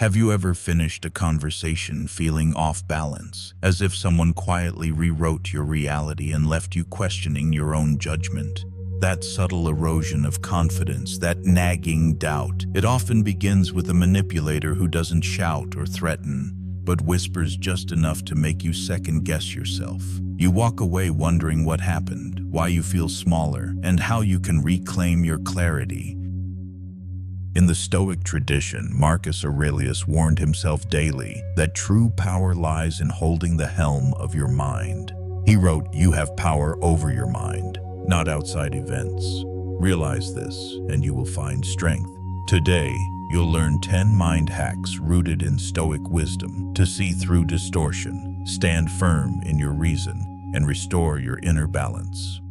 Have you ever finished a conversation feeling off balance, as if someone quietly rewrote your reality and left you questioning your own judgment? That subtle erosion of confidence, that nagging doubt, it often begins with a manipulator who doesn't shout or threaten, but whispers just enough to make you second-guess yourself. You walk away wondering what happened, why you feel smaller, and how you can reclaim your clarity. In the Stoic tradition, Marcus Aurelius warned himself daily that true power lies in holding the helm of your mind. He wrote, "You have power over your mind, not outside events. Realize this, and you will find strength." Today, you'll learn 10 mind hacks rooted in Stoic wisdom to see through distortion, stand firm in your reason, and restore your inner balance.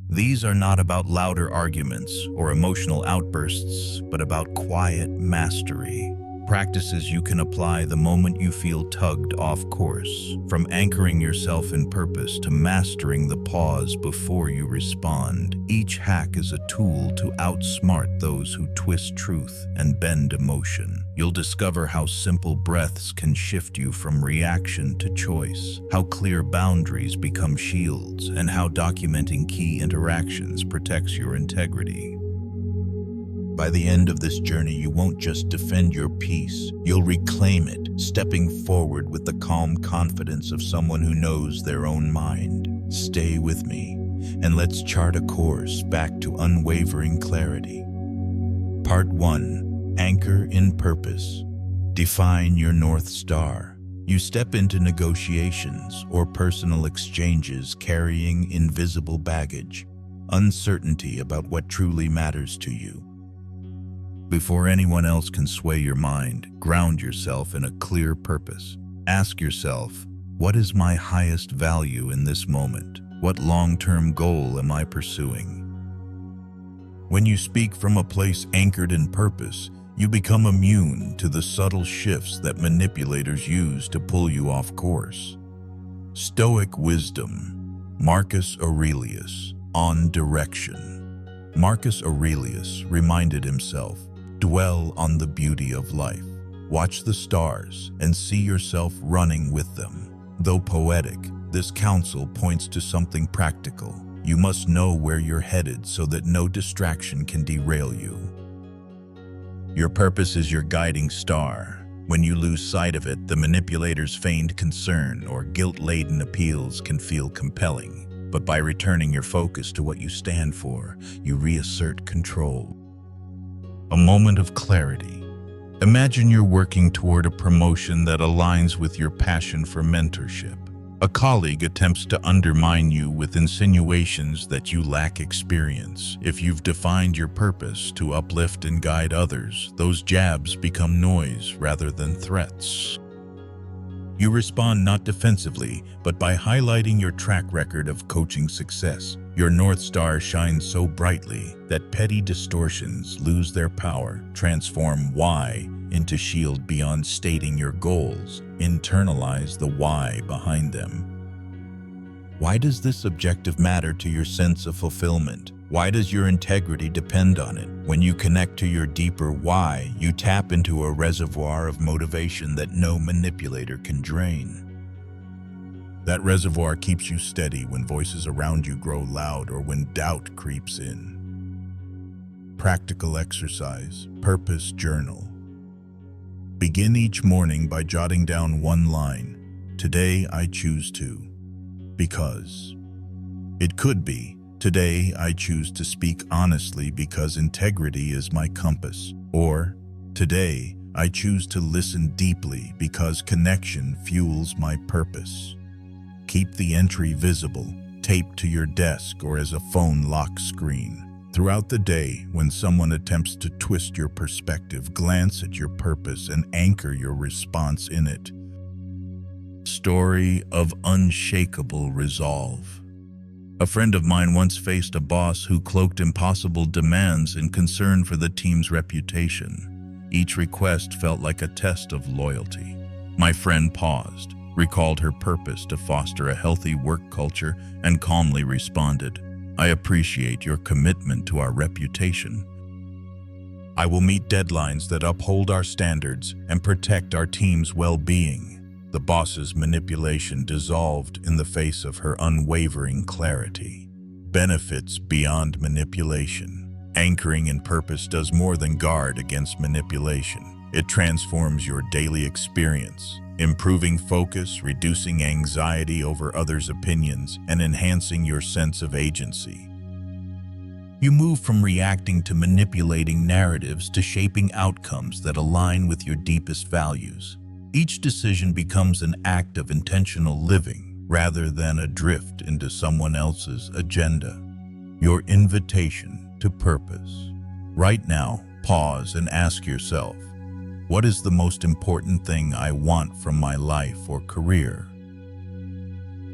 These are not about louder arguments or emotional outbursts, but about quiet mastery. Practices you can apply the moment you feel tugged off course, from anchoring yourself in purpose to mastering the pause before you respond. Each hack is a tool to outsmart those who twist truth and bend emotion. You'll discover how simple breaths can shift you from reaction to choice, how clear boundaries become shields, and how documenting key interactions protects your integrity. By the end of this journey, you won't just defend your peace, you'll reclaim it, stepping forward with the calm confidence of someone who knows their own mind. Stay with me, and let's chart a course back to unwavering clarity. Part 1. Anchor in purpose. Define your North Star. You step into negotiations or personal exchanges carrying invisible baggage, uncertainty about what truly matters to you. Before anyone else can sway your mind, ground yourself in a clear purpose. Ask yourself, what is my highest value in this moment? What long-term goal am I pursuing? When you speak from a place anchored in purpose, you become immune to the subtle shifts that manipulators use to pull you off course. Stoic wisdom. Marcus Aurelius, on direction. Marcus Aurelius reminded himself, dwell on the beauty of life. Watch the stars and see yourself running with them. Though poetic, this counsel points to something practical. You must know where you're headed so that no distraction can derail you. Your purpose is your guiding star. When you lose sight of it, the manipulator's feigned concern or guilt-laden appeals can feel compelling. But by returning your focus to what you stand for, you reassert control. A moment of clarity. Imagine you're working toward a promotion that aligns with your passion for mentorship. A colleague attempts to undermine you with insinuations that you lack experience. If you've defined your purpose to uplift and guide others, those jabs become noise rather than threats. You respond not defensively, but by highlighting your track record of coaching success. Your North Star shines so brightly that petty distortions lose their power. Transform why into shield beyond stating your goals. Internalize the why behind them. Why does this objective matter to your sense of fulfillment? Why does your integrity depend on it? When you connect to your deeper why, you tap into a reservoir of motivation that no manipulator can drain. That reservoir keeps you steady when voices around you grow loud or when doubt creeps in. Practical exercise, purpose journal. Begin each morning by jotting down one line. Today I choose to. Because. It could be, today I choose to speak honestly because integrity is my compass. Or, today I choose to listen deeply because connection fuels my purpose. Keep the entry visible, taped to your desk or as a phone lock screen. Throughout the day, when someone attempts to twist your perspective, glance at your purpose and anchor your response in it. Story of unshakable resolve. A friend of mine once faced a boss who cloaked impossible demands in concern for the team's reputation. Each request felt like a test of loyalty. My friend paused, recalled her purpose to foster a healthy work culture, and calmly responded, "I appreciate your commitment to our reputation." I will meet deadlines that uphold our standards and protect our team's well-being. The boss's manipulation dissolved in the face of her unwavering clarity. Benefits beyond manipulation. Anchoring in purpose does more than guard against manipulation. It transforms your daily experience, improving focus, reducing anxiety over others' opinions, and enhancing your sense of agency. You move from reacting to manipulating narratives to shaping outcomes that align with your deepest values. Each decision becomes an act of intentional living rather than a drift into someone else's agenda. Your invitation to purpose. Right now, pause and ask yourself, what is the most important thing I want from my life or career?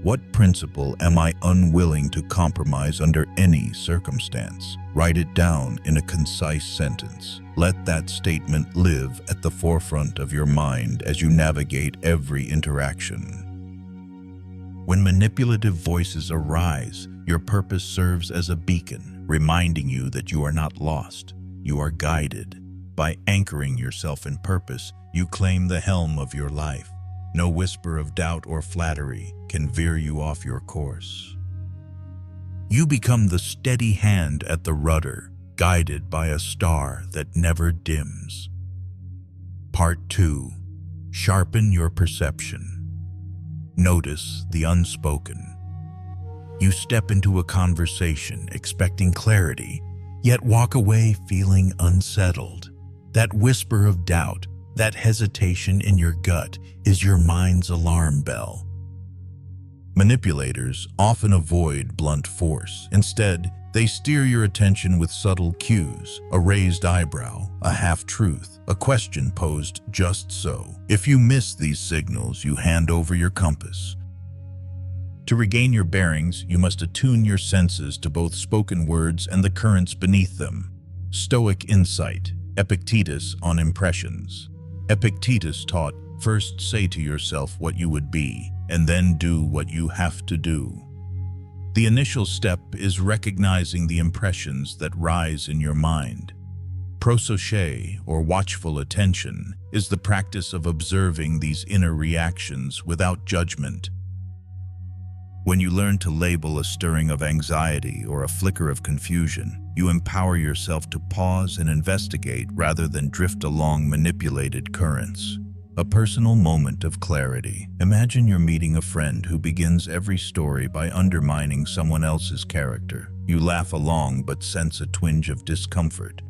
What principle am I unwilling to compromise under any circumstance? Write it down in a concise sentence. Let that statement live at the forefront of your mind as you navigate every interaction. When manipulative voices arise, your purpose serves as a beacon, reminding you that you are not lost, you are guided. By anchoring yourself in purpose, you claim the helm of your life. No whisper of doubt or flattery can veer you off your course. You become the steady hand at the rudder, guided by a star that never dims. Part 2. Sharpen your perception. Notice the unspoken. You step into a conversation expecting clarity, yet walk away feeling unsettled. That whisper of doubt, that hesitation in your gut, is your mind's alarm bell. Manipulators often avoid blunt force. Instead, they steer your attention with subtle cues, a raised eyebrow, a half-truth, a question posed just so. If you miss these signals, you hand over your compass. To regain your bearings, you must attune your senses to both spoken words and the currents beneath them. Stoic insight. Epictetus on impressions. Epictetus taught, first say to yourself what you would be, and then do what you have to do. The initial step is recognizing the impressions that rise in your mind. Prosauche, or watchful attention, is the practice of observing these inner reactions without judgment. When you learn to label a stirring of anxiety or a flicker of confusion, you empower yourself to pause and investigate rather than drift along manipulated currents. A personal moment of clarity. Imagine you're meeting a friend who begins every story by undermining someone else's character. You laugh along but sense a twinge of discomfort.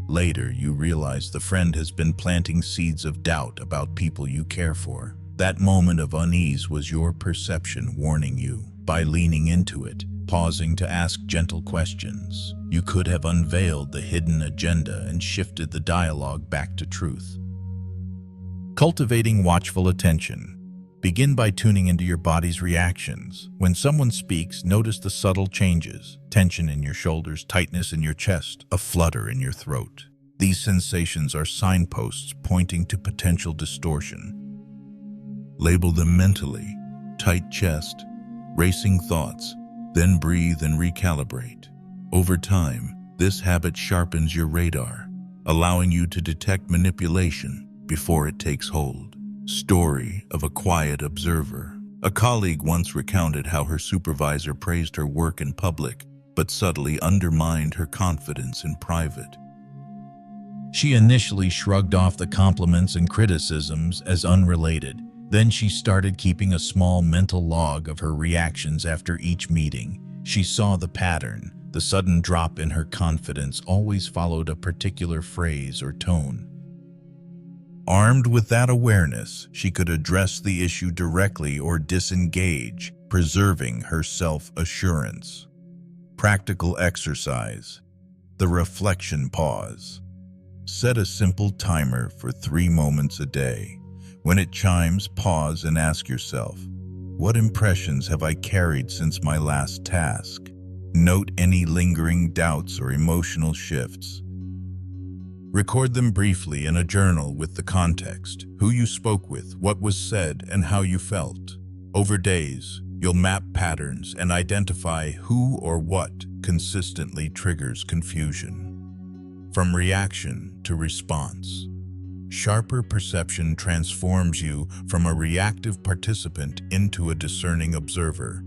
Later, you realize the friend has been planting seeds of doubt about people you care for. That moment of unease was your perception warning you. By leaning into it, pausing to ask gentle questions, you could have unveiled the hidden agenda and shifted the dialogue back to truth. Cultivating watchful attention. Begin by tuning into your body's reactions. When someone speaks, notice the subtle changes: tension in your shoulders, tightness in your chest, a flutter in your throat. These sensations are signposts pointing to potential distortion. Label them mentally: tight chest, racing thoughts, then breathe and recalibrate. Over time, this habit sharpens your radar, allowing you to detect manipulation before it takes hold. Story of a quiet observer. A colleague once recounted how her supervisor praised her work in public, but subtly undermined her confidence in private. She initially shrugged off the compliments and criticisms as unrelated. Then she started keeping a small mental log of her reactions after each meeting. She saw the pattern. The sudden drop in her confidence always followed a particular phrase or tone. Armed with that awareness, she could address the issue directly or disengage, preserving her self-assurance. Practical exercise. The reflection pause. Set a simple timer for 3 moments a day. When it chimes, pause and ask yourself, what impressions have I carried since my last task? Note any lingering doubts or emotional shifts. Record them briefly in a journal with the context, who you spoke with, what was said, and how you felt. Over days, you'll map patterns and identify who or what consistently triggers confusion. from reaction to response. Sharper perception transforms you from a reactive participant into a discerning observer.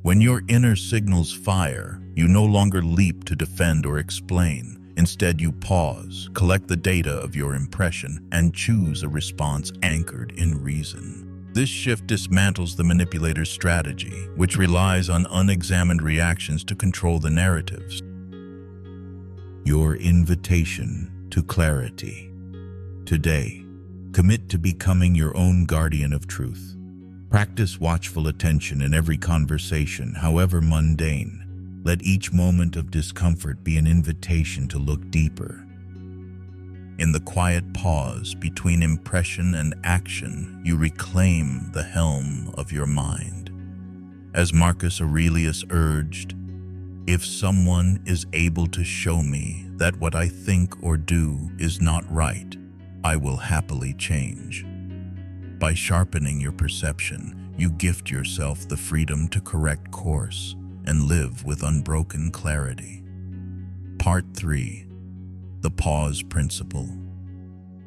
When your inner signals fire, you no longer leap to defend or explain. Instead, you pause, collect the data of your impression, and choose a response anchored in reason. This shift dismantles the manipulator's strategy, which relies on unexamined reactions to control the narratives. Your invitation to clarity. Today, commit to becoming your own guardian of truth. Practice watchful attention in every conversation, however mundane. Let each moment of discomfort be an invitation to look deeper. In the quiet pause between impression and action, you reclaim the helm of your mind. As Marcus Aurelius urged, "If someone is able to show me that what I think or do is not right, I will happily change." By sharpening your perception, you gift yourself the freedom to correct course and live with unbroken clarity. Part 3. The Pause Principle.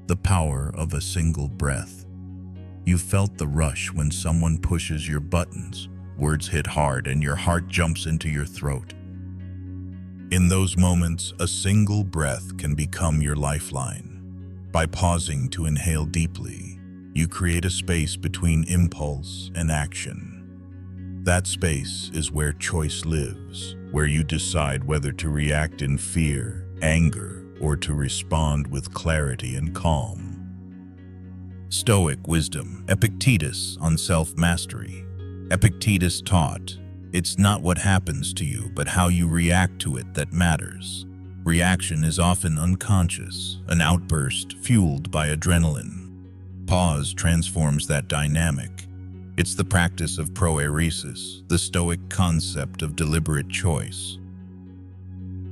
The power of a single breath. You felt the rush when someone pushes your buttons. Words hit hard and your heart jumps into your throat. In those moments, a single breath can become your lifeline. By pausing to inhale deeply, you create a space between impulse and action. That space is where choice lives, where you decide whether to react in fear, anger, or to respond with clarity and calm. Stoic wisdom. Epictetus on self-mastery. Epictetus taught, "It's not what happens to you, but how you react to it that matters." Reaction is often unconscious, an outburst fueled by adrenaline. Pause transforms that dynamic. It's the practice of proairesis, the Stoic concept of deliberate choice.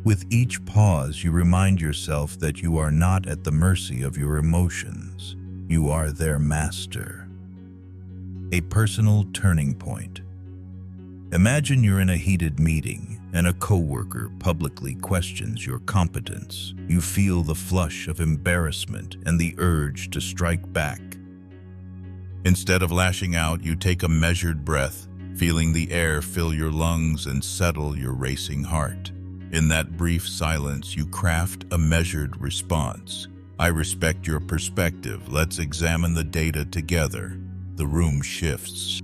With each pause, you remind yourself that you are not at the mercy of your emotions. You are their master. A personal turning point. Imagine you're in a heated meeting and a coworker publicly questions your competence. You feel the flush of embarrassment and the urge to strike back. Instead of lashing out, you take a measured breath, feeling the air fill your lungs and settle your racing heart. In that brief silence, you craft a measured response. "I respect your perspective. Let's examine the data together." The room shifts.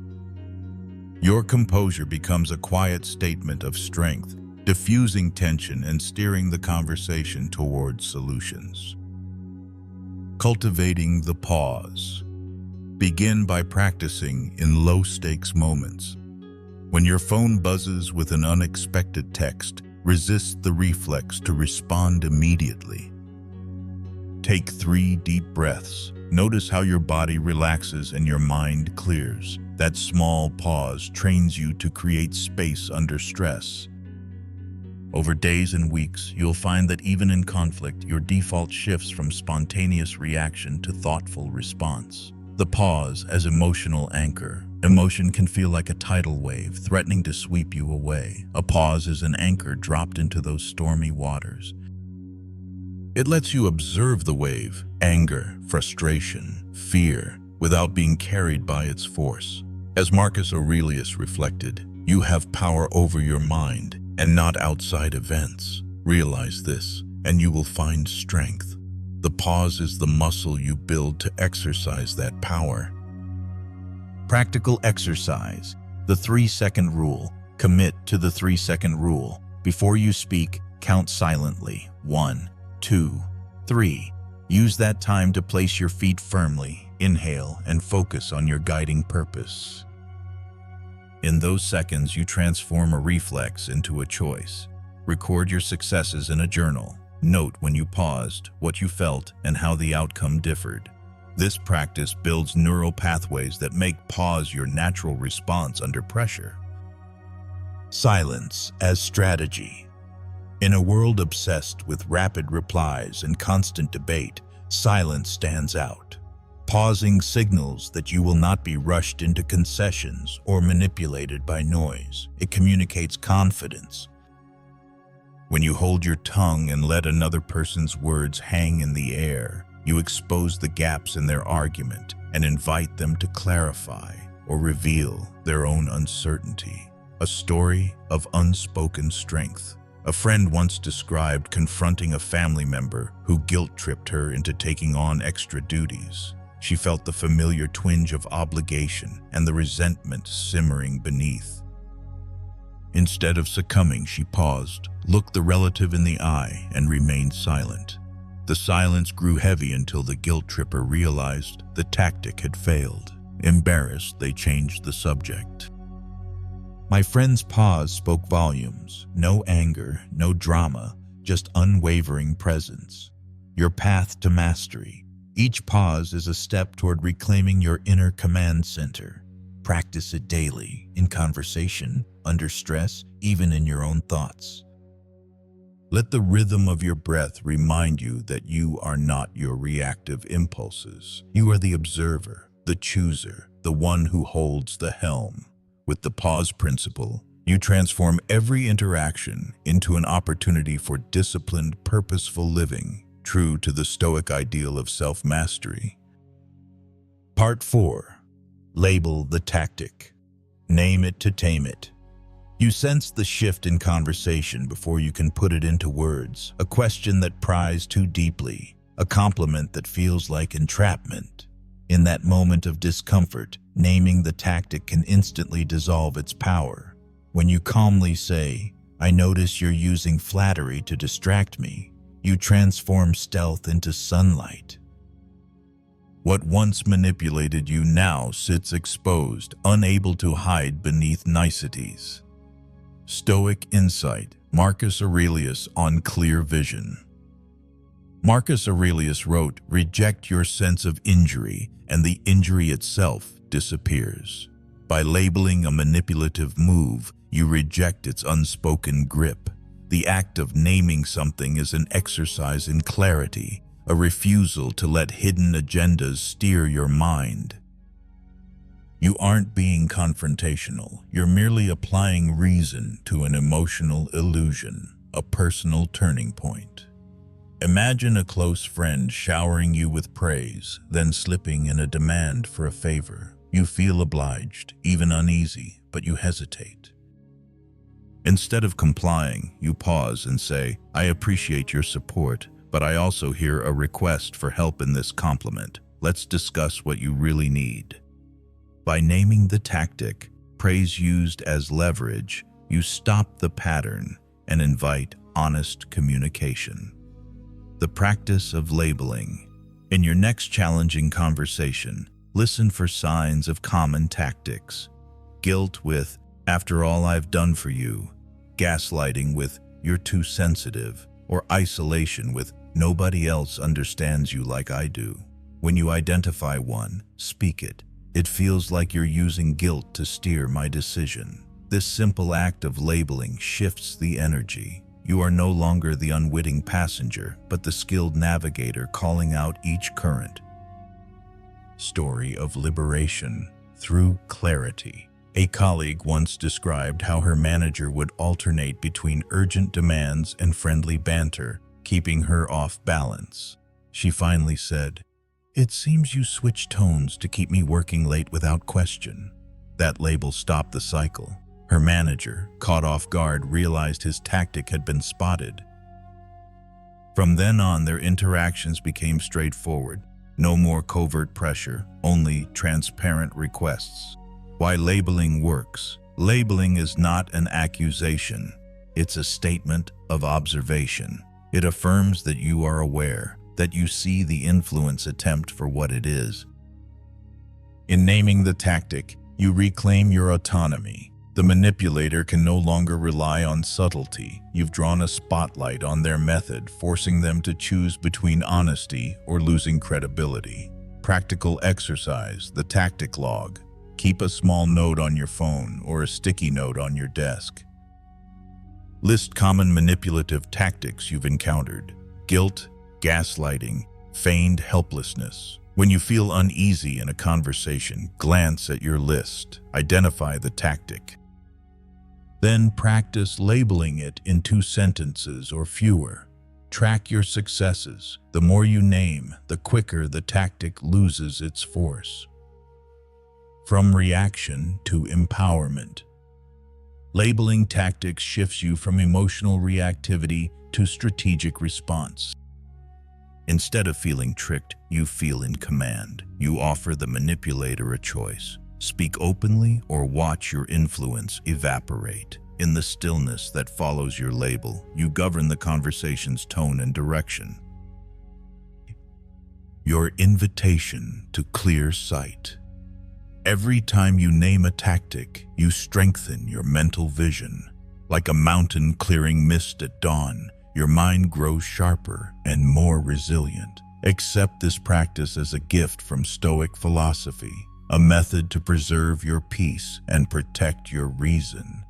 Your composure becomes a quiet statement of strength, diffusing tension and steering the conversation towards solutions. Cultivating the pause. Begin by practicing in low-stakes moments. When your phone buzzes with an unexpected text, resist the reflex to respond immediately. Take 3 deep breaths. Notice how your body relaxes and your mind clears. That small pause trains you to create space under stress. Over days and weeks, you'll find that even in conflict, your default shifts from spontaneous reaction to thoughtful response. The pause as emotional anchor. Emotion can feel like a tidal wave, threatening to sweep you away. A pause is an anchor dropped into those stormy waters. It lets you observe the wave, anger, frustration, fear, without being carried by its force. As Marcus Aurelius reflected, you have power over your mind and not outside events. Realize this, and you will find strength. The pause is the muscle you build to exercise that power. Practical exercise. The 3-second rule. Commit to the 3-second rule. Before you speak, count silently. 1, 2, 3. Use that time to place your feet firmly, inhale, and focus on your guiding purpose. In those seconds, you transform a reflex into a choice. Record your successes in a journal. Note when you paused, what you felt, and how the outcome differed. This practice builds neural pathways that make pause your natural response under pressure. Silence as strategy. In a world obsessed with rapid replies and constant debate, silence stands out. Pausing signals that you will not be rushed into concessions or manipulated by noise. It communicates confidence. When you hold your tongue and let another person's words hang in the air, you expose the gaps in their argument and invite them to clarify or reveal their own uncertainty. A story of unspoken strength. A friend once described confronting a family member who guilt-tripped her into taking on extra duties. She felt the familiar twinge of obligation and the resentment simmering beneath. Instead of succumbing, she paused, looked the relative in the eye, and remained silent. The silence grew heavy until the guilt-tripper realized the tactic had failed. Embarrassed, they changed the subject. My friend's pause spoke volumes. No anger, no drama, just unwavering presence. Your path to mastery. Each pause is a step toward reclaiming your inner command center. Practice it daily, in conversation, under stress, even in your own thoughts. Let the rhythm of your breath remind you that you are not your reactive impulses. You are the observer, the chooser, the one who holds the helm. With the pause principle, you transform every interaction into an opportunity for disciplined, purposeful living, true to the Stoic ideal of self-mastery. Part 4. Label the tactic. Name it to tame it. You sense the shift in conversation before you can put it into words, a question that pries too deeply, a compliment that feels like entrapment. In that moment of discomfort, naming the tactic can instantly dissolve its power. When you calmly say, "I notice you're using flattery to distract me," you transform stealth into sunlight. What once manipulated you now sits exposed, unable to hide beneath niceties. Stoic insight. Marcus Aurelius on clear vision. Marcus Aurelius wrote, "Reject your sense of injury, and the injury itself disappears." By labeling a manipulative move, you reject its unspoken grip. The act of naming something is an exercise in clarity, a refusal to let hidden agendas steer your mind. You aren't being confrontational, you're merely applying reason to an emotional illusion, a personal turning point. Imagine a close friend showering you with praise, then slipping in a demand for a favor. You feel obliged, even uneasy, but you hesitate. Instead of complying, you pause and say, "I appreciate your support, but I also hear a request for help in this compliment. Let's discuss what you really need." By naming the tactic, praise used as leverage, you stop the pattern and invite honest communication. The practice of labeling. In your next challenging conversation, listen for signs of common tactics. Guilt with, "After all I've done for you," gaslighting with, "You're too sensitive," or isolation with, "Nobody else understands you like I do." When you identify one, speak it. "It feels like you're using guilt to steer my decision." This simple act of labeling shifts the energy. You are no longer the unwitting passenger, but the skilled navigator calling out each current. Story of liberation through clarity. A colleague once described how her manager would alternate between urgent demands and friendly banter, keeping her off balance. She finally said, "It seems you switch tones to keep me working late without question." That label stopped the cycle. Her manager, caught off guard, realized his tactic had been spotted. From then on, their interactions became straightforward. No more covert pressure, only transparent requests. Why labeling works. Labeling is not an accusation. It's a statement of observation. It affirms that you are aware, that you see the influence attempt for what it is. In naming the tactic, you reclaim your autonomy. The manipulator can no longer rely on subtlety. You've drawn a spotlight on their method, forcing them to choose between honesty or losing credibility. Practical exercise, the tactic log. Keep a small note on your phone or a sticky note on your desk. List common manipulative tactics you've encountered. Guilt, gaslighting, feigned helplessness. When you feel uneasy in a conversation, glance at your list. Identify the tactic. Then practice labeling it in 2 sentences or fewer. Track your successes. The more you name, the quicker the tactic loses its force. From reaction to empowerment. Labeling tactics shifts you from emotional reactivity to strategic response. Instead of feeling tricked, you feel in command. You offer the manipulator a choice. Speak openly or watch your influence evaporate. In the stillness that follows your label, you govern the conversation's tone and direction. Your invitation to clear sight. Every time you name a tactic, you strengthen your mental vision. Like a mountain clearing mist at dawn, your mind grows sharper and more resilient. Accept this practice as a gift from Stoic philosophy, a method to preserve your peace and protect your reason.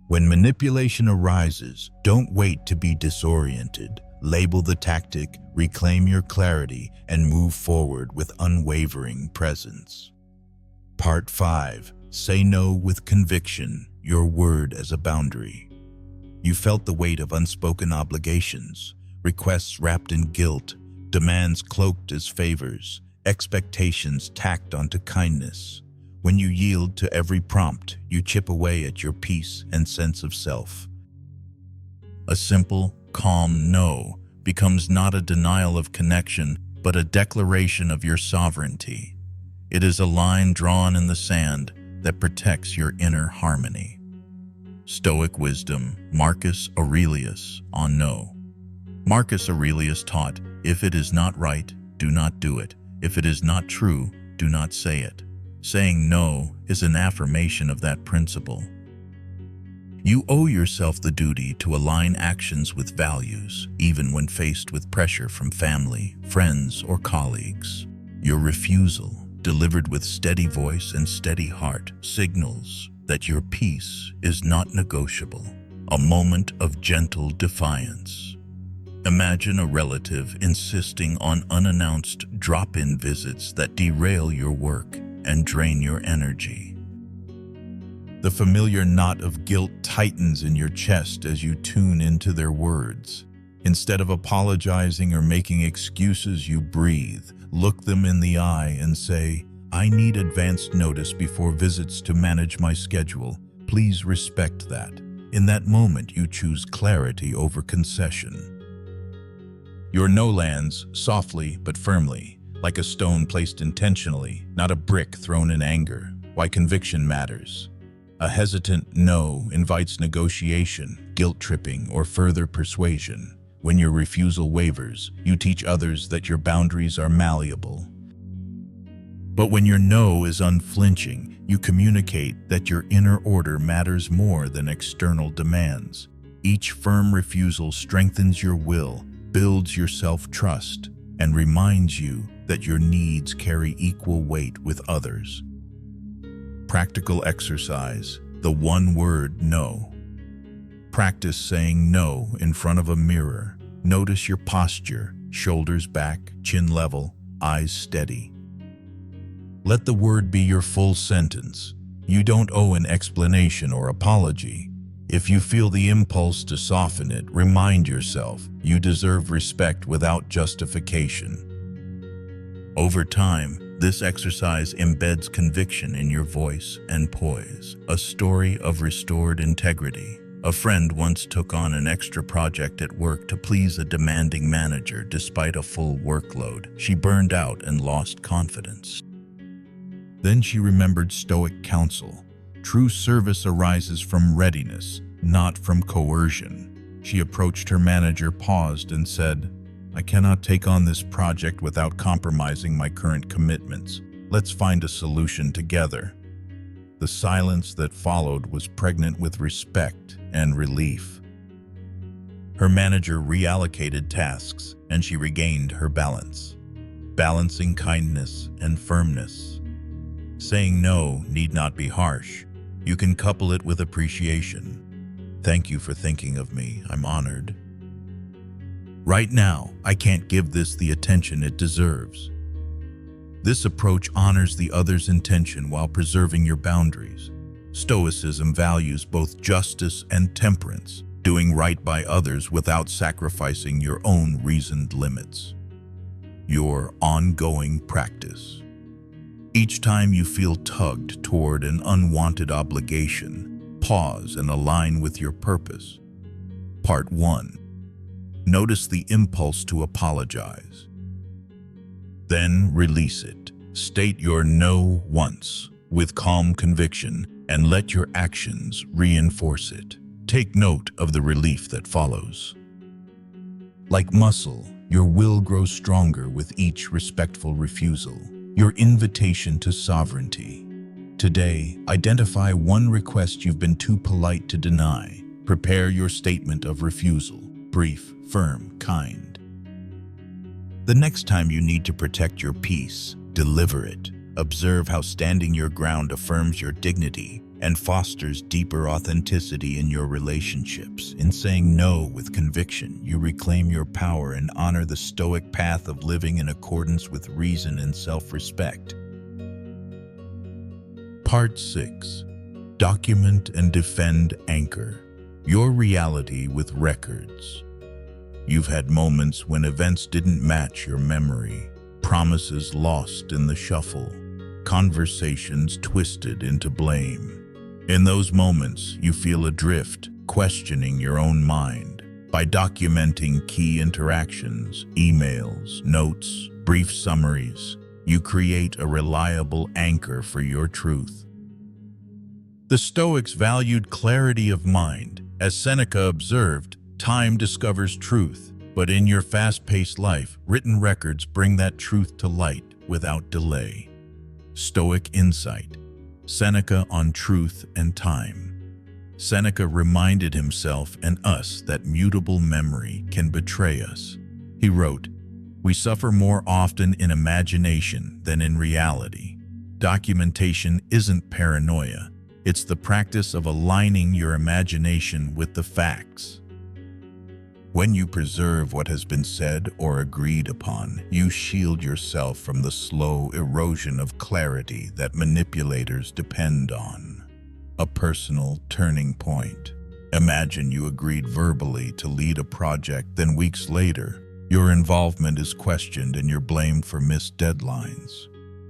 When manipulation arises, don't wait to be disoriented. Label the tactic, reclaim your clarity, and move forward with unwavering presence. Part 5. Say no with conviction, your word as a boundary. You felt the weight of unspoken obligations, requests wrapped in guilt, demands cloaked as favors, expectations tacked onto kindness. When you yield to every prompt, you chip away at your peace and sense of self. A simple, calm no becomes not a denial of connection, but a declaration of your sovereignty. It is a line drawn in the sand that protects your inner harmony. Stoic wisdom, Marcus Aurelius on no. Marcus Aurelius taught, if it is not right, do not do it. If it is not true, do not say it. Saying no is an affirmation of that principle. You owe yourself the duty to align actions with values, even when faced with pressure from family, friends, or colleagues. Your refusal, delivered with steady voice and steady heart, signals that your peace is not negotiable, a moment of gentle defiance. Imagine a relative insisting on unannounced drop-in visits that derail your work and drain your energy. The familiar knot of guilt tightens in your chest as you tune into their words. Instead of apologizing or making excuses, you breathe, look them in the eye and say, I need advanced notice before visits to manage my schedule. Please respect that. In that moment, you choose clarity over concession. Your no lands softly but firmly, like a stone placed intentionally, not a brick thrown in anger. Why conviction matters. A hesitant no invites negotiation, guilt-tripping, or further persuasion. When your refusal wavers, you teach others that your boundaries are malleable. But when your no is unflinching, you communicate that your inner order matters more than external demands. Each firm refusal strengthens your will, builds your self-trust, and reminds you that your needs carry equal weight with others. Practical exercise, the one word no. Practice saying no in front of a mirror. Notice your posture, shoulders back, chin level, eyes steady. Let the word be your full sentence. You don't owe an explanation or apology. If you feel the impulse to soften it, remind yourself you deserve respect without justification. Over time, this exercise embeds conviction in your voice and poise, a story of restored integrity. A friend once took on an extra project at work to please a demanding manager despite a full workload. She burned out and lost confidence. Then she remembered Stoic counsel. True service arises from readiness, not from coercion. She approached her manager, paused, and said, I cannot take on this project without compromising my current commitments. Let's find a solution together. The silence that followed was pregnant with respect and relief. Her manager reallocated tasks, and she regained her balance, balancing kindness and firmness. Saying no need not be harsh. You can couple it with appreciation. Thank you for thinking of me. I'm honored. Right now, I can't give this the attention it deserves. This approach honors the other's intention while preserving your boundaries. Stoicism values both justice and temperance, doing right by others without sacrificing your own reasoned limits. Your ongoing practice. Each time you feel tugged toward an unwanted obligation, pause and align with your purpose. Part 1. Notice the impulse to apologize. Then release it. State your no once with calm conviction and let your actions reinforce it. Take note of the relief that follows. Like muscle, your will grows stronger with each respectful refusal. Your invitation to sovereignty. Today, identify one request you've been too polite to deny. Prepare your statement of refusal. Brief, firm, kind. The next time you need to protect your peace, deliver it. Observe how standing your ground affirms your dignity and fosters deeper authenticity in your relationships. In saying no with conviction, you reclaim your power and honor the Stoic path of living in accordance with reason and self-respect. Part 6. Document and defend anchor. Your reality with records. You've had moments when events didn't match your memory, promises lost in the shuffle, conversations twisted into blame. In those moments, you feel adrift, questioning your own mind. By documenting key interactions, emails, notes, brief summaries, you create a reliable anchor for your truth. The Stoics valued clarity of mind. As Seneca observed, time discovers truth, but in your fast-paced life, written records bring that truth to light without delay. Stoic insight. Seneca on truth and time. Seneca reminded himself and us that mutable memory can betray us. He wrote, "We suffer more often in imagination than in reality." Documentation isn't paranoia. It's the practice of aligning your imagination with the facts. When you preserve what has been said or agreed upon, you shield yourself from the slow erosion of clarity that manipulators depend on. A personal turning point. Imagine you agreed verbally to lead a project, then weeks later, your involvement is questioned and you're blamed for missed deadlines.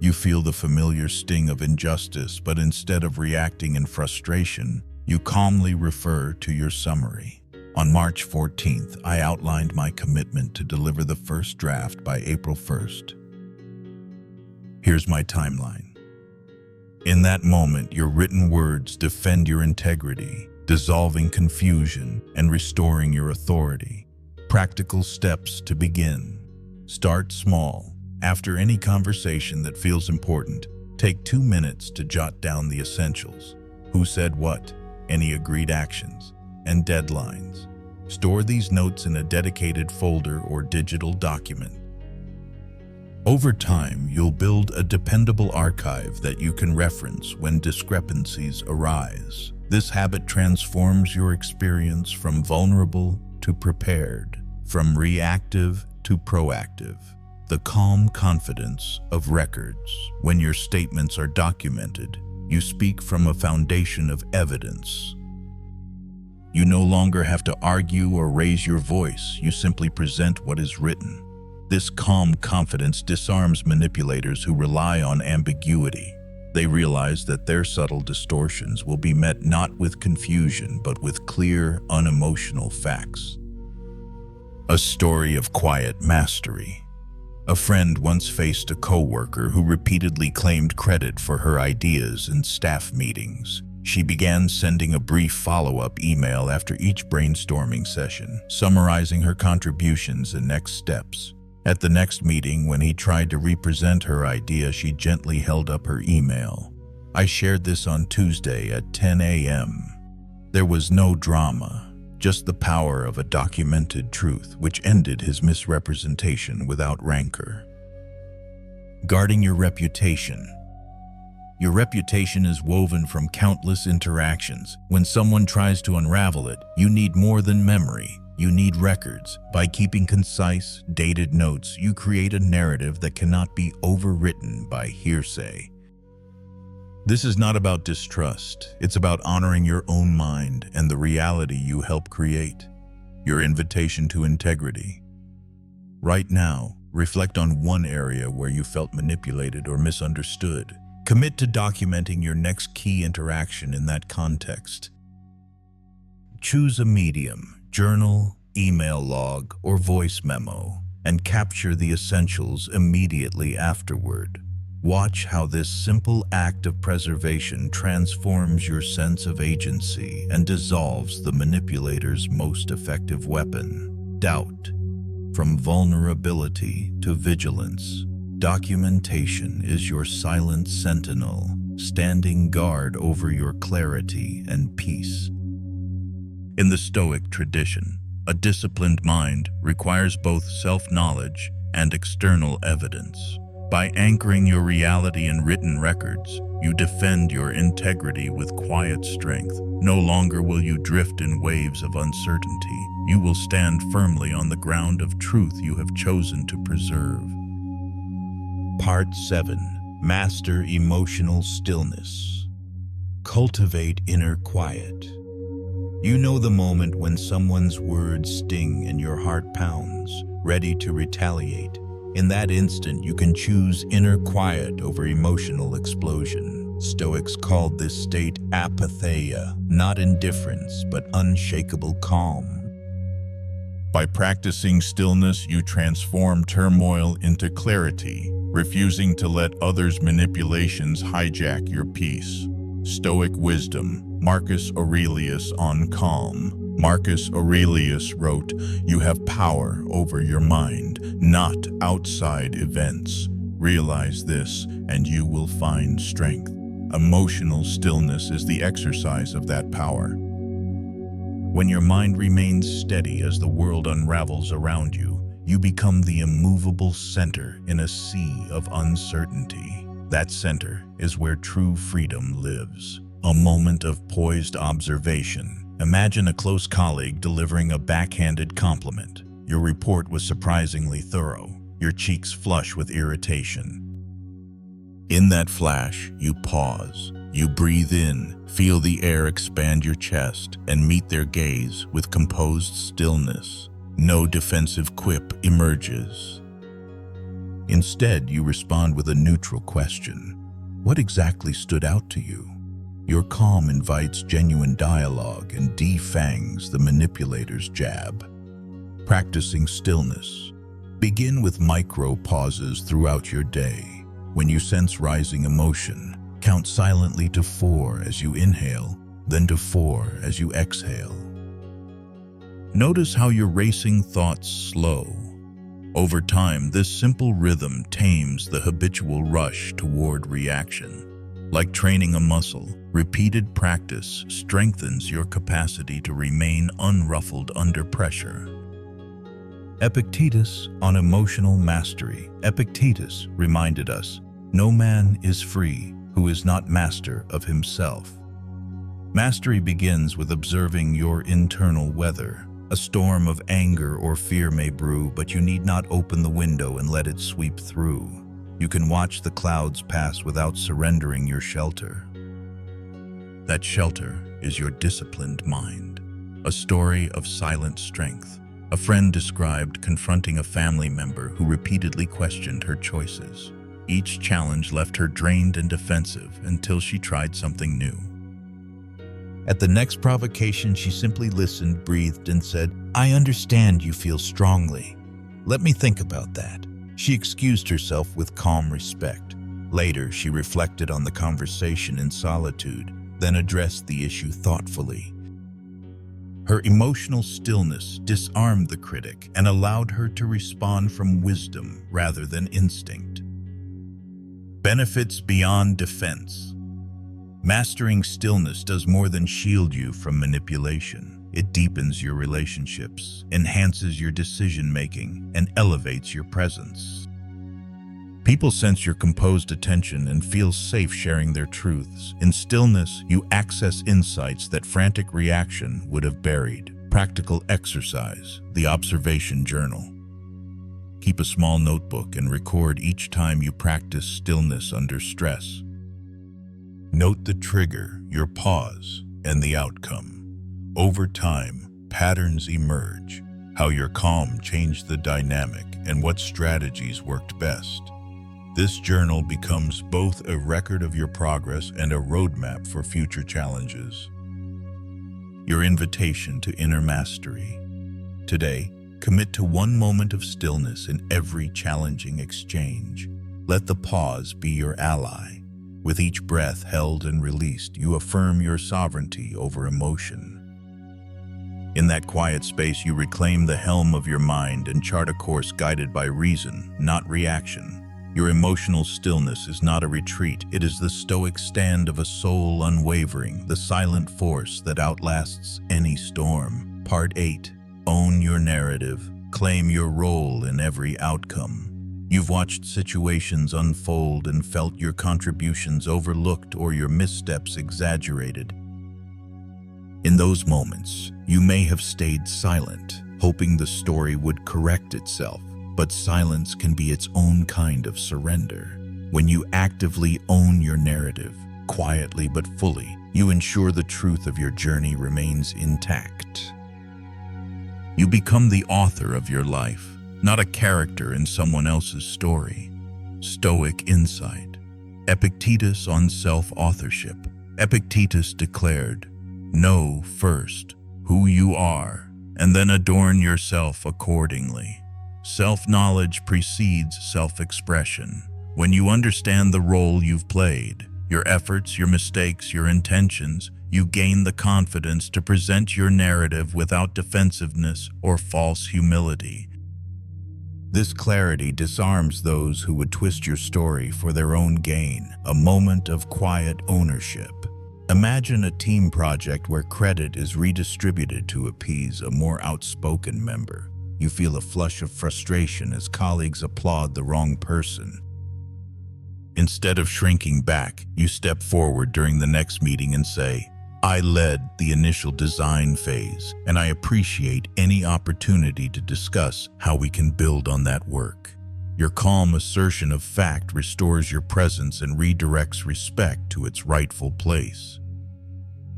You feel the familiar sting of injustice, but instead of reacting in frustration, you calmly refer to your summary. On March 14th, I outlined my commitment to deliver the first draft by April 1st. Here's my timeline. In that moment, your written words defend your integrity, dissolving confusion and restoring your authority. Practical steps to begin. Start small. After any conversation that feels important, take 2 minutes to jot down the essentials. Who said what, any agreed actions, and deadlines. Store these notes in a dedicated folder or digital document. Over time, you'll build a dependable archive that you can reference when discrepancies arise. This habit transforms your experience from vulnerable to prepared, from reactive to proactive. The calm confidence of records. When your statements are documented, you speak from a foundation of evidence. You no longer have to argue or raise your voice, you simply present what is written. This calm confidence disarms manipulators who rely on ambiguity. They realize that their subtle distortions will be met not with confusion, but with clear, unemotional facts. A story of quiet mastery. A friend once faced a coworker who repeatedly claimed credit for her ideas in staff meetings. She began sending a brief follow-up email after each brainstorming session, summarizing her contributions and next steps. At the next meeting, when he tried to represent her idea, she gently held up her email. "I shared this on Tuesday at 10 a.m. There was no drama, just the power of a documented truth, which ended his misrepresentation without rancor. Guarding your reputation. Your reputation is woven from countless interactions. When someone tries to unravel it, you need more than memory. You need records. By keeping concise, dated notes, you create a narrative that cannot be overwritten by hearsay. This is not about distrust. It's about honoring your own mind and the reality you help create. Your invitation to integrity. Right now, reflect on one area where you felt manipulated or misunderstood. Commit to documenting your next key interaction in that context. Choose a medium, journal, email log, or voice memo, and capture the essentials immediately afterward. Watch how this simple act of preservation transforms your sense of agency and dissolves the manipulator's most effective weapon, doubt. From vulnerability to vigilance, documentation is your silent sentinel, standing guard over your clarity and peace. In the Stoic tradition, a disciplined mind requires both self-knowledge and external evidence. By anchoring your reality in written records, you defend your integrity with quiet strength. No longer will you drift in waves of uncertainty. You will stand firmly on the ground of truth you have chosen to preserve. Part 7. Master Emotional Stillness. Cultivate inner quiet. You know the moment when someone's words sting and your heart pounds, ready to retaliate. In that instant, you can choose inner quiet over emotional explosion. Stoics called this state apatheia, not indifference, but unshakable calm. By practicing stillness, you transform turmoil into clarity, refusing to let others' manipulations hijack your peace. Stoic wisdom, Marcus Aurelius on calm. Marcus Aurelius wrote, "You have power over your mind, not outside events. Realize this, and you will find strength." Emotional stillness is the exercise of that power. When your mind remains steady as the world unravels around you, you become the immovable center in a sea of uncertainty. That center is where true freedom lives. A moment of poised observation. Imagine a close colleague delivering a backhanded compliment. Your report was surprisingly thorough, your cheeks flush with irritation. In that flash, you pause. You breathe in, feel the air expand your chest, and meet their gaze with composed stillness. No defensive quip emerges. Instead, you respond with a neutral question. What exactly stood out to you? Your calm invites genuine dialogue and defangs the manipulator's jab. Practicing stillness. Begin with micro pauses throughout your day. When you sense rising emotion, count silently to 4 as you inhale, then to 4 as you exhale. Notice how your racing thoughts slow. Over time, this simple rhythm tames the habitual rush toward reaction. Like training a muscle, repeated practice strengthens your capacity to remain unruffled under pressure. Epictetus on emotional mastery. Epictetus reminded us, "No man is free who is not master of himself." Mastery begins with observing your internal weather. A storm of anger or fear may brew, but you need not open the window and let it sweep through. You can watch the clouds pass without surrendering your shelter. That shelter is your disciplined mind. A story of silent strength. A friend described confronting a family member who repeatedly questioned her choices. Each challenge left her drained and defensive until she tried something new. At the next provocation, she simply listened, breathed, and said, "I understand you feel strongly. Let me think about that." She excused herself with calm respect. Later, she reflected on the conversation in solitude, then addressed the issue thoughtfully. Her emotional stillness disarmed the critic and allowed her to respond from wisdom rather than instinct. Benefits beyond defense. Mastering stillness does more than shield you from manipulation. It deepens your relationships, enhances your decision-making, and elevates your presence. People sense your composed attention and feel safe sharing their truths. In stillness, you access insights that frantic reaction would have buried. Practical exercise, the observation journal. Keep a small notebook and record each time you practice stillness under stress. Note the trigger, your pause, and the outcome. Over time, patterns emerge, how your calm changed the dynamic and what strategies worked best. This journal becomes both a record of your progress and a roadmap for future challenges. Your invitation to inner mastery. Today, commit to one moment of stillness in every challenging exchange. Let the pause be your ally. With each breath held and released, you affirm your sovereignty over emotion. In that quiet space, you reclaim the helm of your mind and chart a course guided by reason, not reaction. Your emotional stillness is not a retreat. It is the stoic stand of a soul unwavering, the silent force that outlasts any storm. Part 8. Own your narrative. Claim your role in every outcome. You've watched situations unfold and felt your contributions overlooked or your missteps exaggerated. In those moments, you may have stayed silent, hoping the story would correct itself. But silence can be its own kind of surrender. When you actively own your narrative, quietly but fully, you ensure the truth of your journey remains intact. You become the author of your life, not a character in someone else's story. Stoic insight. Epictetus on self-authorship. Epictetus declared, "Know first who you are, and then adorn yourself accordingly." Self-knowledge precedes self-expression. When you understand the role you've played, your efforts, your mistakes, your intentions, you gain the confidence to present your narrative without defensiveness or false humility. This clarity disarms those who would twist your story for their own gain, a moment of quiet ownership. Imagine a team project where credit is redistributed to appease a more outspoken member. You feel a flush of frustration as colleagues applaud the wrong person. Instead of shrinking back, you step forward during the next meeting and say, "I led the initial design phase, and I appreciate any opportunity to discuss how we can build on that work." Your calm assertion of fact restores your presence and redirects respect to its rightful place.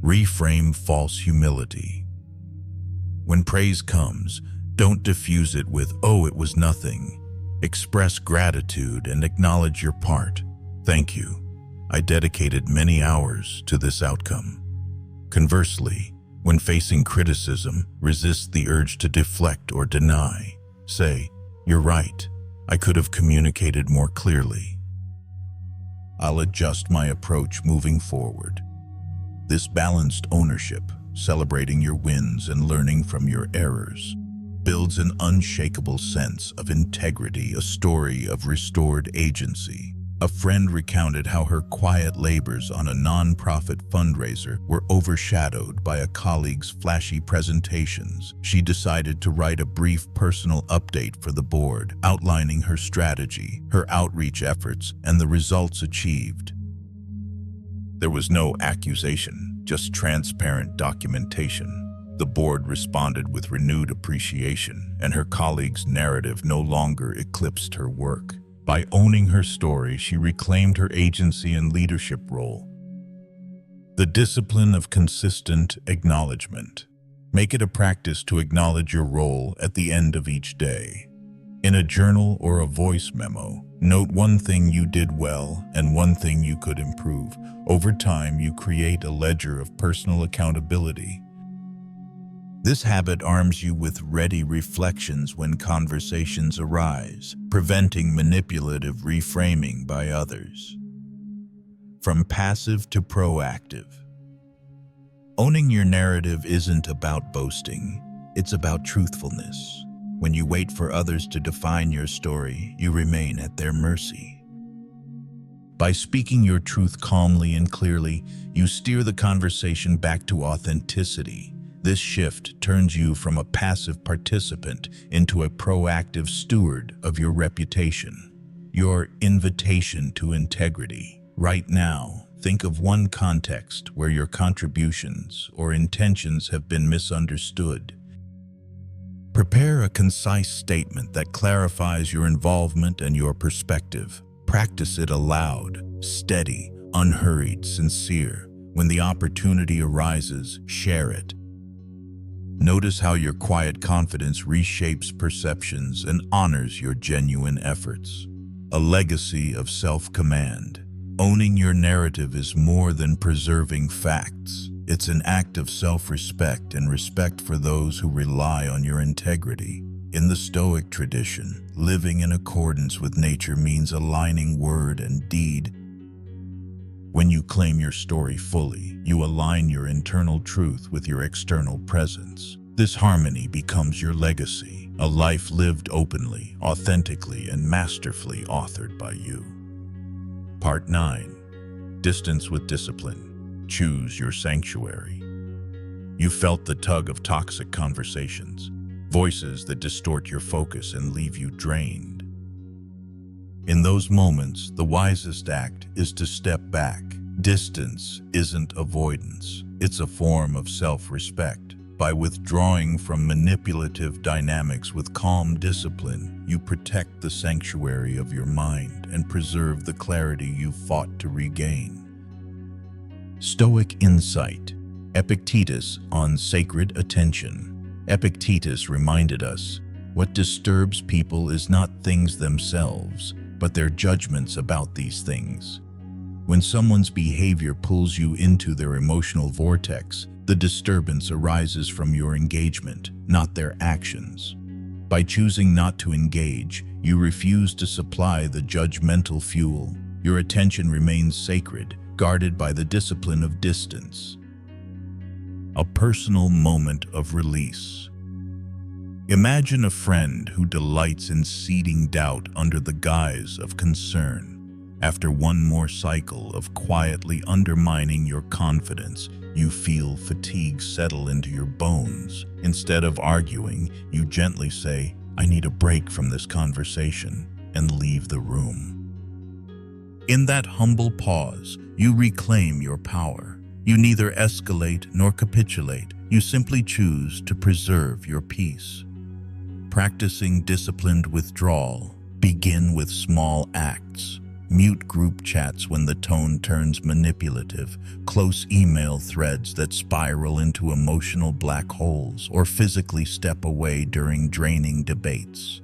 Reframe false humility. When praise comes, don't diffuse it with, "Oh, it was nothing." Express gratitude and acknowledge your part. "Thank you. I dedicated many hours to this outcome." Conversely, when facing criticism, resist the urge to deflect or deny. Say, "You're right. I could have communicated more clearly. I'll adjust my approach moving forward." This balanced ownership, celebrating your wins and learning from your errors, builds an unshakable sense of integrity, a story of restored agency. A friend recounted how her quiet labors on a non-profit fundraiser were overshadowed by a colleague's flashy presentations. She decided to write a brief personal update for the board, outlining her strategy, her outreach efforts, and the results achieved. There was no accusation, just transparent documentation. The board responded with renewed appreciation, and her colleague's narrative no longer eclipsed her work. By owning her story, she reclaimed her agency and leadership role. The discipline of consistent acknowledgement. Make it a practice to acknowledge your role at the end of each day. In a journal or a voice memo, note one thing you did well and one thing you could improve. Over time, you create a ledger of personal accountability. This habit arms you with ready reflections when conversations arise, preventing manipulative reframing by others. From passive to proactive. Owning your narrative isn't about boasting, it's about truthfulness. When you wait for others to define your story, you remain at their mercy. By speaking your truth calmly and clearly, you steer the conversation back to authenticity. This shift turns you from a passive participant into a proactive steward of your reputation. Your invitation to integrity. Right now, think of one context where your contributions or intentions have been misunderstood. Prepare a concise statement that clarifies your involvement and your perspective. Practice it aloud, steady, unhurried, sincere. When the opportunity arises, share it. Notice how your quiet confidence reshapes perceptions and honors your genuine efforts. A legacy of self-command. Owning your narrative is more than preserving facts. It's an act of self-respect and respect for those who rely on your integrity. In the Stoic tradition, living in accordance with nature means aligning word and deed. When you claim your story fully, you align your internal truth with your external presence. This harmony becomes your legacy, a life lived openly, authentically, and masterfully authored by you. Part 9. Distance with discipline. Choose your sanctuary. You felt the tug of toxic conversations, voices that distort your focus and leave you drained. In those moments, the wisest act is to step back. Distance isn't avoidance. It's a form of self-respect. By withdrawing from manipulative dynamics with calm discipline, you protect the sanctuary of your mind and preserve the clarity you fought to regain. Stoic insight. Epictetus on sacred attention. Epictetus reminded us, what disturbs people is not things themselves, but their judgments about these things. When someone's behavior pulls you into their emotional vortex, the disturbance arises from your engagement, not their actions. By choosing not to engage, you refuse to supply the judgmental fuel. Your attention remains sacred, guarded by the discipline of distance. A personal moment of release. Imagine a friend who delights in seeding doubt under the guise of concern. After one more cycle of quietly undermining your confidence, you feel fatigue settle into your bones. Instead of arguing, you gently say, "I need a break from this conversation," and leave the room. In that humble pause, you reclaim your power. You neither escalate nor capitulate. You simply choose to preserve your peace. Practicing disciplined withdrawal. Begin with small acts. Mute group chats when the tone turns manipulative, close email threads that spiral into emotional black holes, or physically step away during draining debates.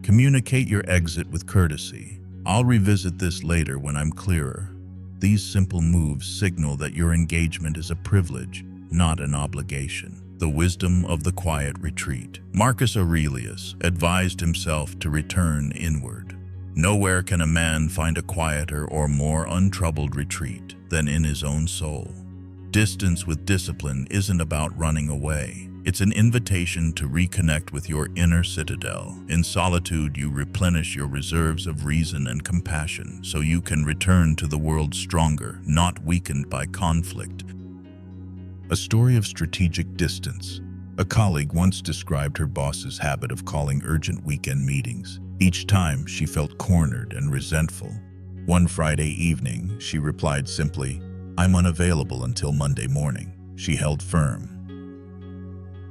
Communicate your exit with courtesy. I'll revisit this later when I'm clearer. These simple moves signal that your engagement is a privilege, not an obligation. The wisdom of the quiet retreat. Marcus Aurelius advised himself to return inward. Nowhere can a man find a quieter or more untroubled retreat than in his own soul. Distance with discipline isn't about running away. It's an invitation to reconnect with your inner citadel. In solitude, you replenish your reserves of reason and compassion so you can return to the world stronger, not weakened by conflict. A story of strategic distance. A colleague once described her boss's habit of calling urgent weekend meetings. Each time, she felt cornered and resentful. One Friday evening, she replied simply, "I'm unavailable until Monday morning." She held firm.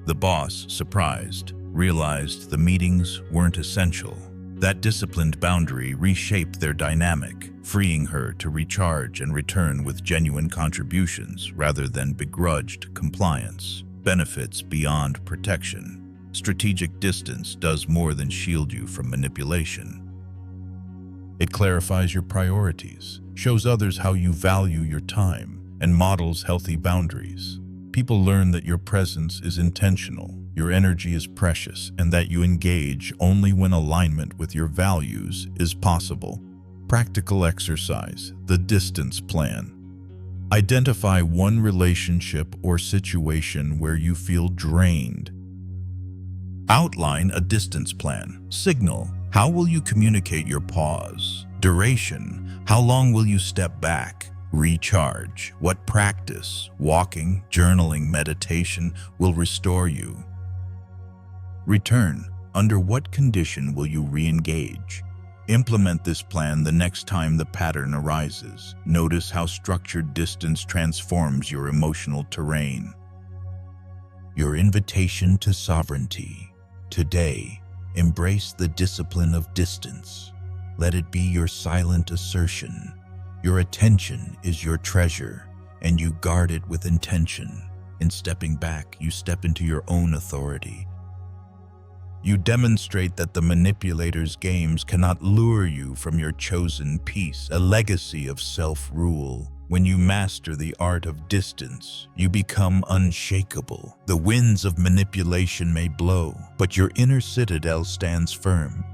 The boss, surprised, realized the meetings weren't essential. That disciplined boundary reshaped their dynamic, freeing her to recharge and return with genuine contributions rather than begrudged compliance. Benefits beyond protection. Strategic distance does more than shield you from manipulation. It clarifies your priorities, shows others how you value your time, and models healthy boundaries. People learn that your presence is intentional, your energy is precious, and that you engage only when alignment with your values is possible. Practical exercise, the distance plan. Identify one relationship or situation where you feel drained. Outline a distance plan. Signal, how will you communicate your pause? Duration, how long will you step back? Recharge, what practice, walking, journaling, meditation will restore you? Return, under what condition will you re-engage? Implement this plan the next time the pattern arises. Notice how structured distance transforms your emotional terrain. Your invitation to sovereignty. Today, embrace the discipline of distance. Let it be your silent assertion. Your attention is your treasure, and you guard it with intention. In stepping back, you step into your own authority. You demonstrate that the manipulator's games cannot lure you from your chosen peace, a legacy of self-rule. When you master the art of distance, you become unshakable. The winds of manipulation may blow, but your inner citadel stands firm.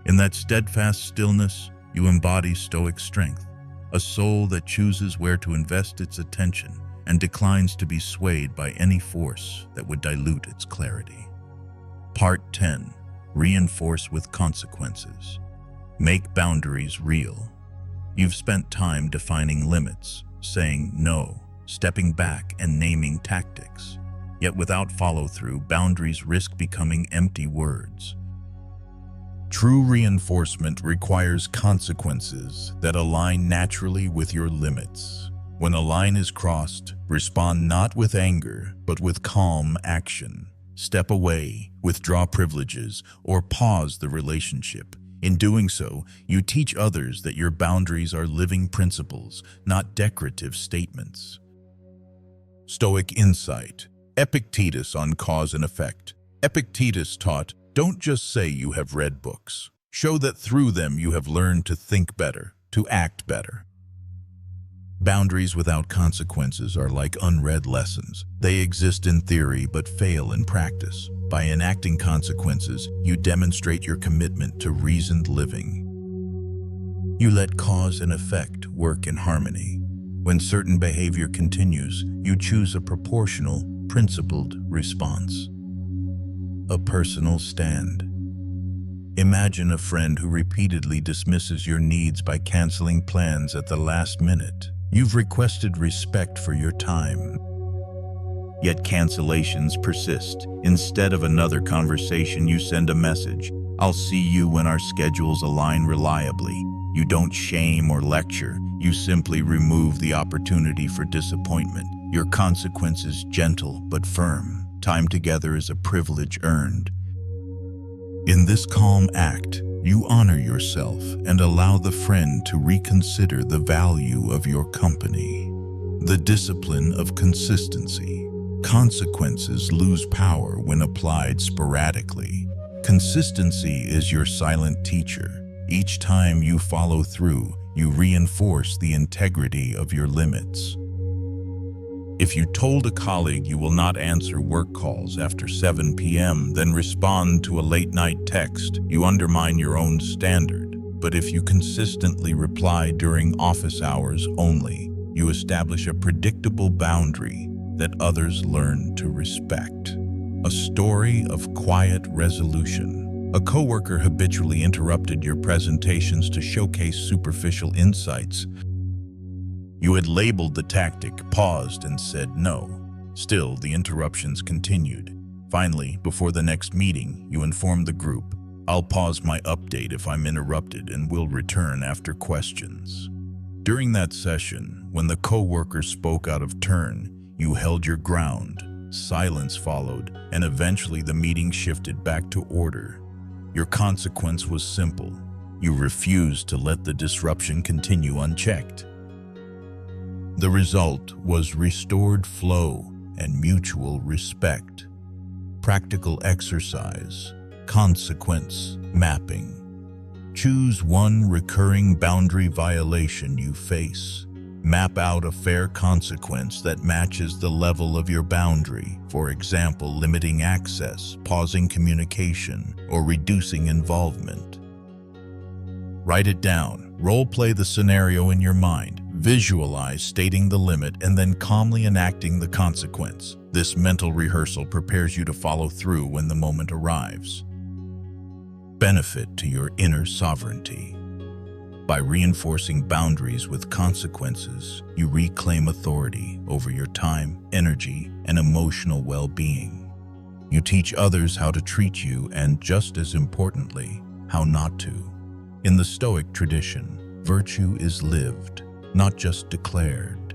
In that steadfast stillness, you embody Stoic strength, a soul that chooses where to invest its attention and declines to be swayed by any force that would dilute its clarity. Part 10. Reinforce with consequences. Make boundaries real. You've spent time defining limits, saying no, stepping back, and naming tactics. Yet without follow-through, boundaries risk becoming empty words. True reinforcement requires consequences that align naturally with your limits. When a line is crossed, respond not with anger, but with calm action. Step away, withdraw privileges, or pause the relationship. In doing so, you teach others that your boundaries are living principles, not decorative statements. Stoic insight. Epictetus on cause and effect. Epictetus taught, don't just say you have read books. Show that through them you have learned to think better, to act better. Boundaries without consequences are like unread lessons. They exist in theory but fail in practice. By enacting consequences, you demonstrate your commitment to reasoned living. You let cause and effect work in harmony. When certain behavior continues, you choose a proportional, principled response. A personal stand. Imagine a friend who repeatedly dismisses your needs by canceling plans at the last minute. You've requested respect for your time. Yet cancellations persist. Instead of another conversation, you send a message. I'll see you when our schedules align reliably. You don't shame or lecture. You simply remove the opportunity for disappointment. Your consequence is gentle but firm. Time together is a privilege earned. In this calm act, you honor yourself and allow the friend to reconsider the value of your company. The discipline of consistency. Consequences lose power when applied sporadically. Consistency is your silent teacher. Each time you follow through, you reinforce the integrity of your limits. If you told a colleague you will not answer work calls after 7 p.m., then respond to a late-night text, you undermine your own standard. But if you consistently reply during office hours only, you establish a predictable boundary that others learn to respect. A story of quiet resolution. A coworker habitually interrupted your presentations to showcase superficial insights. You had labeled the tactic, paused, and said no. Still, the interruptions continued. Finally, before the next meeting, you informed the group, I'll pause my update if I'm interrupted and will return after questions. During that session, when the coworker spoke out of turn, you held your ground. Silence followed, and eventually the meeting shifted back to order. Your consequence was simple. You refused to let the disruption continue unchecked. The result was restored flow and mutual respect. Practical exercise. Consequence mapping. Choose one recurring boundary violation you face. Map out a fair consequence that matches the level of your boundary. For example, limiting access, pausing communication, or reducing involvement. Write it down. Role-play the scenario in your mind. Visualize stating the limit and then calmly enacting the consequence. This mental rehearsal prepares you to follow through when the moment arrives. Benefit to your inner sovereignty. By reinforcing boundaries with consequences, you reclaim authority over your time, energy, and emotional well-being. You teach others how to treat you and, just as importantly, how not to. In the Stoic tradition, virtue is lived, not just declared.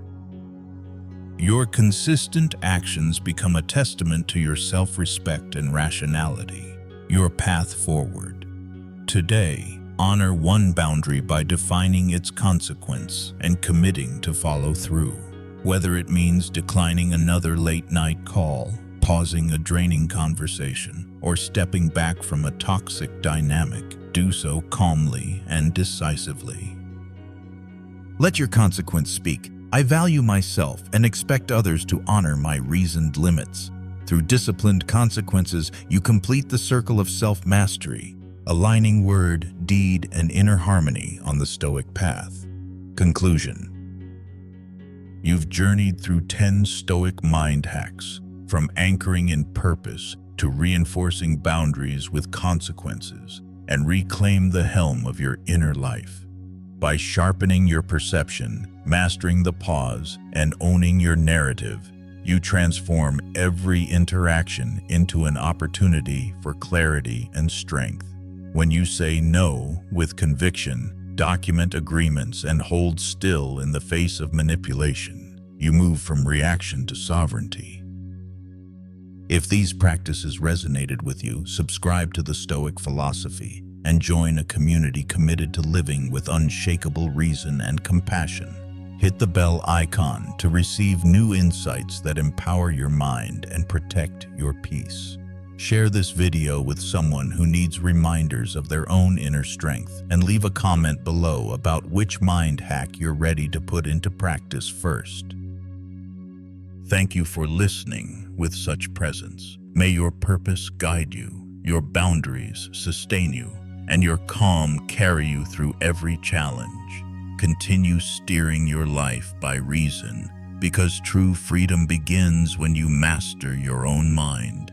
Your consistent actions become a testament to your self-respect and rationality, your path forward. Today, honor one boundary by defining its consequence and committing to follow through. Whether it means declining another late-night call, pausing a draining conversation, or stepping back from a toxic dynamic, do so calmly and decisively. Let your consequence speak. I value myself and expect others to honor my reasoned limits. Through disciplined consequences, you complete the circle of self-mastery, aligning word, deed, and inner harmony on the Stoic path. Conclusion. You've journeyed through 10 Stoic mind hacks, from anchoring in purpose to reinforcing boundaries with consequences, and reclaim the helm of your inner life. By sharpening your perception, mastering the pause, and owning your narrative, you transform every interaction into an opportunity for clarity and strength. When you say no with conviction, document agreements, and hold still in the face of manipulation, you move from reaction to sovereignty. If these practices resonated with you, subscribe to the Stoic Philosophy and join a community committed to living with unshakable reason and compassion. Hit the bell icon to receive new insights that empower your mind and protect your peace. Share this video with someone who needs reminders of their own inner strength, and leave a comment below about which mind hack you're ready to put into practice first. Thank you for listening with such presence. May your purpose guide you, your boundaries sustain you, and your calm carry you through every challenge. Continue steering your life by reason, because true freedom begins when you master your own mind.